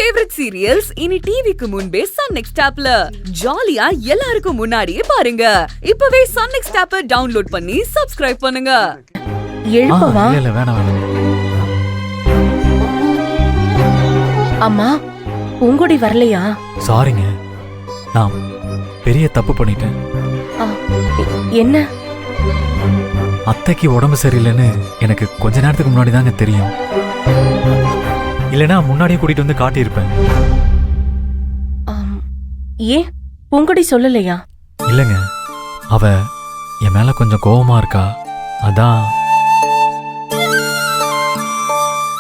Favourite serials இனி டிவிக்கு முன்பே சன் நெக்ஸ்ட் ஆப்ல ஜாலியா எல்லாருக்கும் முன்னாடியே பாருங்க. இப்பவே சன் நெக்ஸ்ட் ஆப்பை டவுன்லோட் பண்ணி சப்ஸ்கிரைப் பண்ணுங்க. எழுப்பவா? இல்ல வேணாம். அம்மா பூங்கொடி வரலையா? சாரிங்க, நான் பெரிய தப்பு பண்ணிட்டேன். என்ன? அத்தைக்கு உடம்பு சரியில்லைன்னு எனக்கு கொஞ்ச நேரத்துக்கு முன்னாடி தாங்க தெரியும். இல்லைன்னா முன்னாடியே கூட்டிட்டு வந்து காட்டியிருப்பேன். ஏன் பூங்கொடி சொல்லலையா? இல்லைங்க, அவ என் மேல கொஞ்சம் கோவமா இருக்கா. அதான்.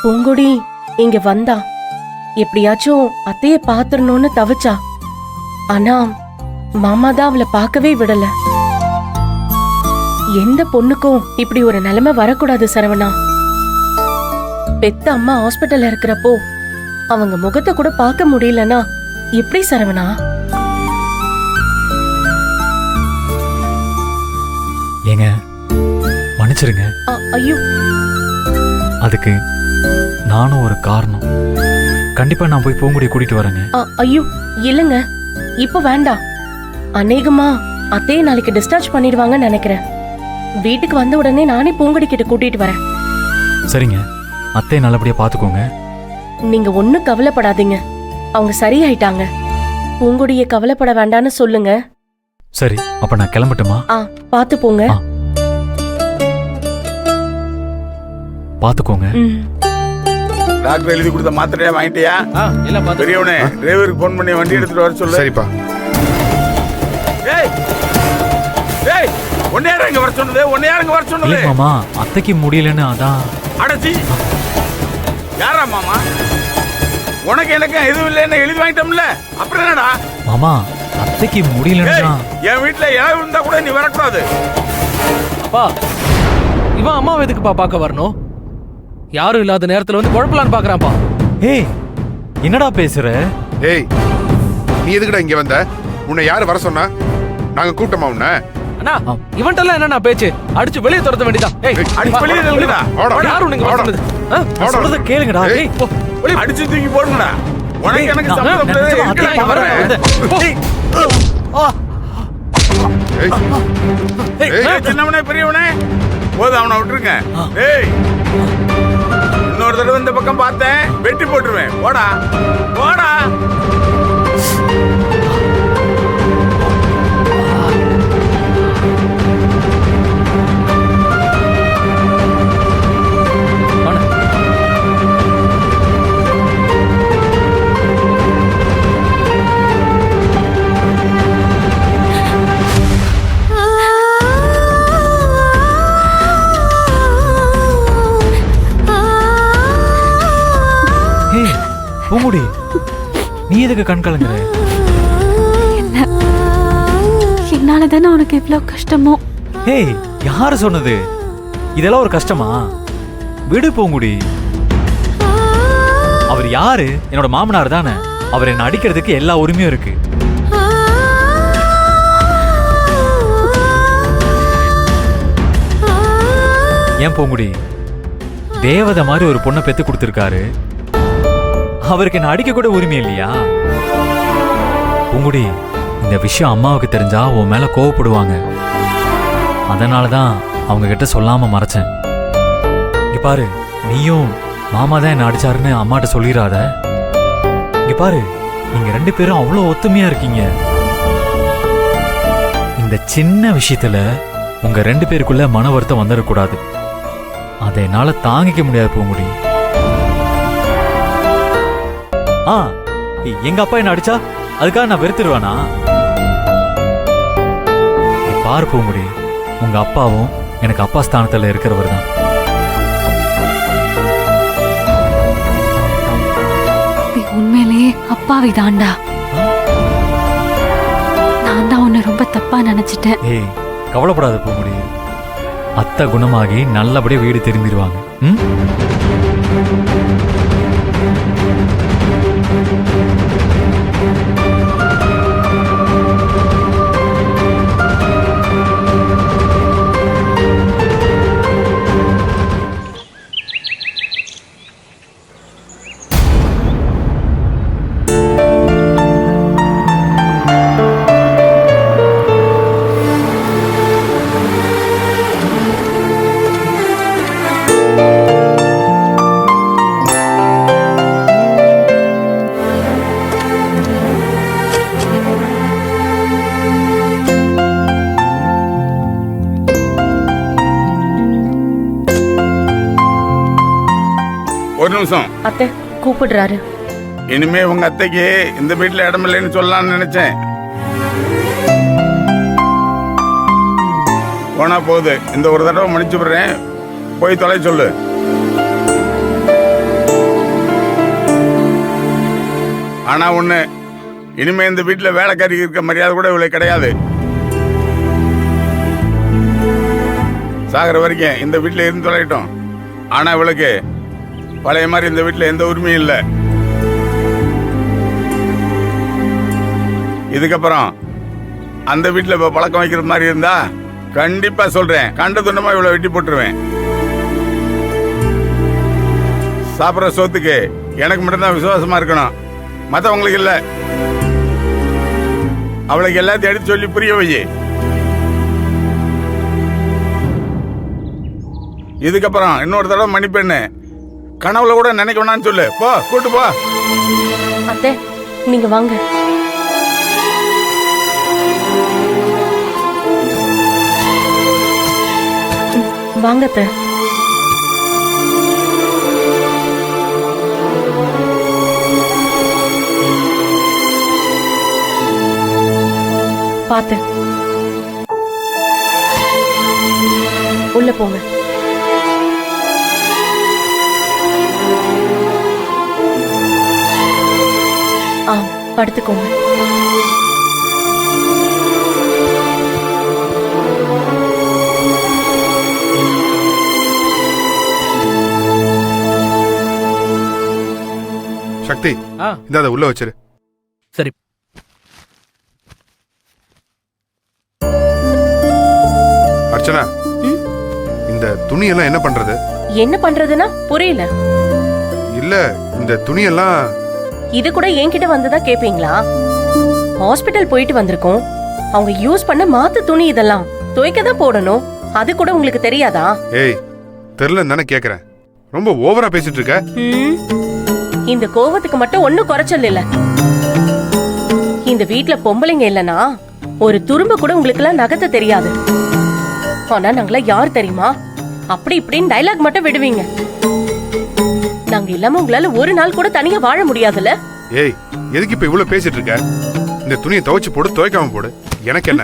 பூங்கொடி இங்க வந்தா எப்படியாச்சும் அத்தைய பாத்துறணும்னு தவிச்சா. ஆனா மாமா தான் அவளை பார்க்கவே விடல. எந்த பொண்ணுக்கும் இப்படி ஒரு நிலைமை வரக்கூடாது சரவணா. பெத்த அம்மா ஹாஸ்பிட்டல்ல இருக்கிறப்போ அவங்க முகத்தை கூட பார்க்க முடியலனா எப்படி சரவணா? ஏங்க மன்னிச்சிருங்க. ஐயோ, அதுக்கு நானும் ஒரு காரணம். கண்டிப்பா நான் போய் பூங்குடியை கூட்டிட்டு வரேங்க. ஐயோ இல்லங்க, இப்ப வேண்டாம். அநேகமா அத்தையை நாளைக்கு டிஸ்சார்ஜ் பண்ணிடுவாங்கன்னு நினைக்கிறேன். வீட்டுக்கு வந்த உடனே நானே பூங்குடி கிட்ட கூட்டிட்டு வரேன். சரிங்க, அத்தையை நல்லபடியா பாத்துக்கோங்க. நீங்க ஒண்ணும் கவலைப்படாதீங்க, அவங்க சரியாயிட்டாங்க. பூங்குடியை கவலைப்பட வேண்டான்னு சொல்லுங்க. சரி, அப்ப நான் கிளம்பட்டுமா? பாத்து போங்க. பாத்துக்கோங்க. டாக்டர் எழுதி கொடுத்த மாத்திரையா வாங்கிட்டியா? பெரியவனே, டிரைவருக்கு போன் பண்ணி வண்டி எடுத்துட்டு வர சொல்லு. சரிப்பா. ஏய் ஏய், உன்னை யாரு இங்க வர சொன்னது? உன்னை யாரு இங்க வர சொன்னது? இல்ல மாமா, அத்தைக்கு முடியலன்னு அதான். அடச்சி, யாரா மாமா? உனக்கு எனக்கு எதுவும் இல்லைன்னு எழுதி வாங்கிட்டோம்ல, அப்புறம் என்னடா? மாமா, அத்தைக்கு முடியலன்னா என் வீட்டுல இடம் இருந்தா கூட நீ வரக்கூடாது. அப்பா, இவன் அம்மாவை எதுக்குப்பா பார்க்க வரணும்? யாரும் இல்லாத நேரத்துல வந்து குழப்பலான்னு பாக்குறான்ப்பா. ஏய், என்னடா பேசுற? ஏய், நீ எதுக்குடா இங்க வந்த? உன்னை யாரு வர சொன்னா? நாங்க கூட்டமா உன்ன? அண்ணா, இவன்ட்டெல்லாம் என்னண்ணா பேச்சு? அடிச்சு வெளியே துரத்த வேண்டியதான். ஏய், அடிச்சு வெளியே தள்ளுடா. யாரும் நீங்க வர சொன்னது? சொல்றத கேளுங்கடா. ஏய், வெளியே அடிச்சு தூக்கி போடுங்கடா. உனக்கு எனக்கு சம்பந்தம் கிடையாது. சின்னவனே பெரியவனே, போதும், அவனை விட்டுருங்க. ஏய், இன்னொரு தடவை இந்த பக்கம் பார்த்தேன் வெட்டி போட்டுருவேன். போடா போடா. பூங்குடி, நீ எதுக்கு கண் கலங்குற? என்னாலதானே உனக்கு இவ்வளவு கஷ்டமோ? ஏய், யாரு சொன்னது? இதெல்லாம் ஒரு கஷ்டமா? விடு பூங்குடி. அவர் யாரு? என்னோட மாமனார் தானே. அவர் என்ன அடிக்கிறதுக்கு எல்லா உரிமையும் இருக்கு. ஏன் பூங்குடி, தேவதை மாதிரி ஒரு பொண்ணை பெத்து கொடுத்திருக்காரு. அவருக்கு என்ன அடிக்க கூட உரிமை இல்லையா? பூங்குடி, இந்த விஷயம் அம்மாவுக்கு தெரிஞ்சா உன் மேல கோவப்படுவாங்க. அதனாலதான் அவங்க கிட்ட சொல்லாம மறைச்சேன். இங்க பாரு, நீயும் மாமா தான் என்ன அடிச்சாருன்னு அம்மாட்ட சொல்லிடாத. இங்க பாரு, நீங்க ரெண்டு பேரும் அவ்வளவு ஒத்துமையா இருக்கீங்க. இந்த சின்ன விஷயத்துல உங்க ரெண்டு பேருக்குள்ள மன வருத்தம் வந்துடக்கூடாது. அதை என்னால தாங்கிக்க முடியாது பூங்குடி. எங்க அப்பா என்ன அடிச்சா அதுக்காக நான் வெறுத்துருவானா? பாரு பூங்குடி, உங்க அப்பாவும் எனக்கு அப்பா ஸ்தானத்துல இருக்கிறவர் தான். உண்மையிலேயே அப்பாவி தாண்டா. நான் தான் உன்னை ரொம்ப தப்பா நினைச்சிட்டேன். ஏய், கவலைப்படாத பூங்குடி. அத்தை குணமாகி நல்லபடியா வீடு திரும்பிடுவாங்க. நிமிஷம். அத்தை கூப்பிடுறாரு. இனிமே உங்க அத்தைக்கு இந்த வீட்டுல இடம் இல்லைன்னு சொல்லலாம்னு நினைச்சேன். போனா போகுது. இந்த ஒரு தடவை மன்னிச்சு விடுறேன். போய் தொலை சொல்லு. ஆனா ஒண்ணு, இனிமே இந்த வீட்டுல வேலைக்காரி இருக்க மரியாதை கூட இவளுக்கு கிடையாது. சாகிற வரைக்கும் இந்த வீட்டுல இருந்து தொலைட்டோம். ஆனா இவளுக்கு பழைய மாதிரி இந்த வீட்டுல எந்த உரிமையும் இல்லை. இதுக்கப்புறம் அந்த வீட்டுல பழக்கம் வைக்கிற மாதிரி இருந்தா கண்டிப்பா சொல்றேன், கண்ட துண்டமா இவ்வளவு வெட்டி போட்டுருவேன். சாப்பிட்ற சோத்துக்கு எனக்கு மட்டும்தான் விசுவாசமா இருக்கணும், மத்தவங்களுக்கு இல்ல. அவளுக்கு எல்லாத்தையும் எடுத்து சொல்லி புரிய வை. இதுக்கப்புறம் இன்னொரு தடவை மன்னிப்பெண்ணு கனவுல கூட நினைக்க வேணான்னு சொல்லு. போ, கூட்டு போ. அத்தை நீங்க வாங்க. வாங்க அத்தை. பாத்து உள்ள போங்க. படுத்துக்கோங்க. சக்தி, இந்த உள்ள வச்சிரு. சரி. அர்ச்சனா, இந்த துணியெல்லாம் என்ன பண்றது? என்ன பண்றதுன்னா புரியல. இல்ல, இந்த துணியெல்லாம் இது கூட என்கிட்ட வந்துதான் கேப்பீங்களா? ஹாஸ்பிட்டல் போயிட்டு வந்திருக்கோம். அவங்க யூஸ் பண்ண மாத்து துணி இதெல்லாம் துவைக்க தான் போடணும். அது கூட உங்களுக்கு தெரியாதா? ஏய், தெரியலன்னு தானே கேக்குறேன். ரொம்ப ஓவரா பேசிட்டு இருக்க. இந்த கோவத்துக்கு மட்டும் ஒண்ணும் குறைச்சல் இல்ல. இந்த வீட்ல பொம்பளைங்க இல்லனா ஒரு துரும்ப கூட உங்களுக்கு எல்லாம் நகர்த்த தெரியாது. ஆனா நாங்கள யார் தெரியுமா? அப்படி இப்படின்னு டைலாக் மட்டும் விடுவீங்க. நாங்க இல்லாம உங்களால ஒரு நாள் கூட தனியா வாழ முடியாதுல்ல? ஏய், எதுக்கு இப்ப இவ்வளவு பேசிட்டு இருக்க? இந்த துணியை துவைச்சு போடு, துவைக்காம போடு, எனக்கு என்ன?